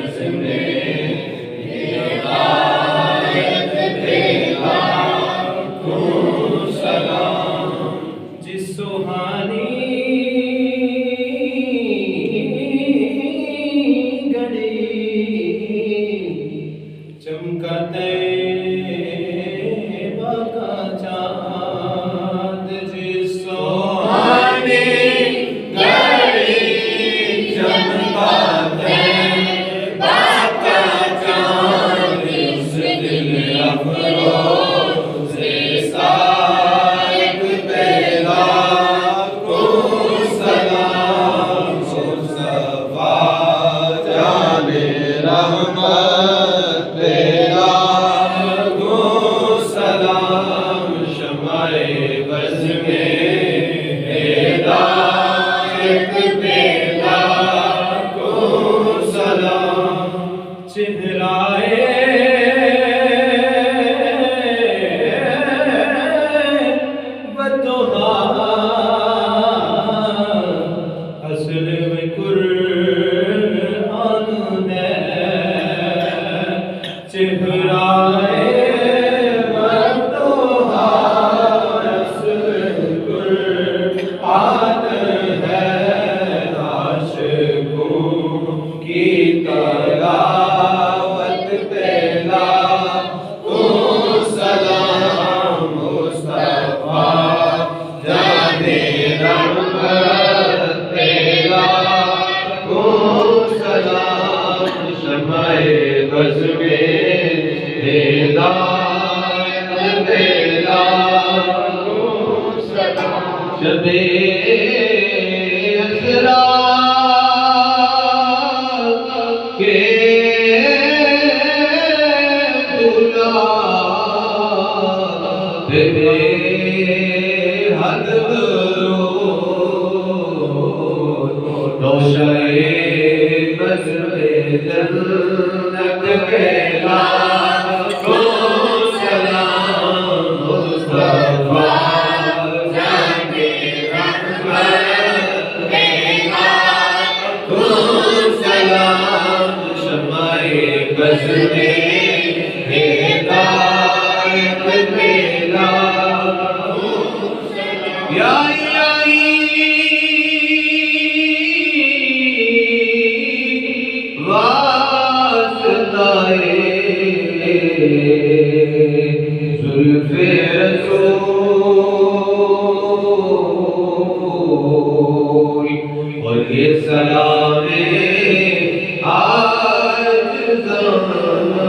بس میں ہدایت دیتا ہوں سلام جس سہانی گھڑی چمکا طیبہ کا چاند جس سہانی گھڑی چمکا طیبہ کا چاند اس دل افروز سائق پیدا کن سلام مصطفیٰ جان رحمت پیدا کن سلام شمع بز میں ہدایت پیدا کن سلام چہرائے اصل میں قرآن ہے چہرائے بطوحا اصل قرآن ہے عاشقوں کی تلاوت پیدا کن سلام مصطفیٰ جان رحمت پیدا کن سلام شمع بز میں ہدایت پیدا کن سلام شب اسرا کے بلا بے حد روشے بز میں جنت پیدا کن سلام مصطفیٰ جان رحمت پیدا کن سلام شمع بز میں ہدایت پیدا کن سلام یا الہی زلف رسول اور یہ سلام آج زمانہ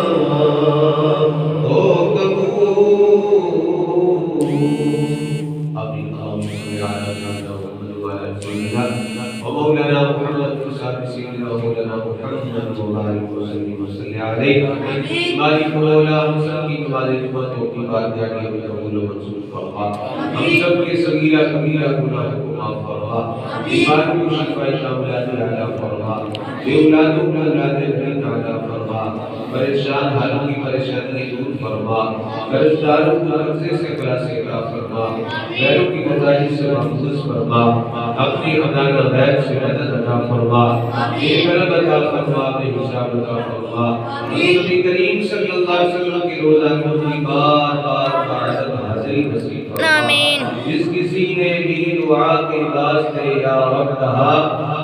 ہو قبول آمین ومولانا محمد صلی اللہ مولانا محمد مبارک وسلم وسلم علیہ مالک مولا ہم سب کی تمہارے خدمت کی بات جاری میں قبول و منظور فرما ہم سب کے صغیرہ کبیرہ گناہ کو معاف فرما بیمار کو شفا کاملات عطا فرما بے اولادوں کو اولاد نیک عطا فرما پریشان حالوں کی پریشانی دور فرما قرضداروں کو قرضے سے خلاص عطا فرما غیروں کی مزاحی سے محفوظ فرما اپنی خزانہ غیب سے مدد عطا فرما بے غلب عطا فرما بے حساب عطا فرما نبی کریم صلی اللہ علیہ وسلم کی روزہ کی بار بار عبادت حاضری نصیب فرما آمین جس کسی نے بھی دعا کے واسطے یا رب کہا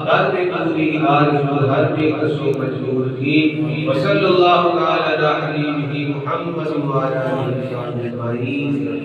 درد قدری آرزو ہر بے کسو مجبور کی وصلی اللہ تعالی علی حبیبہ محمد وعلی آلہ وصحبہ اجمعین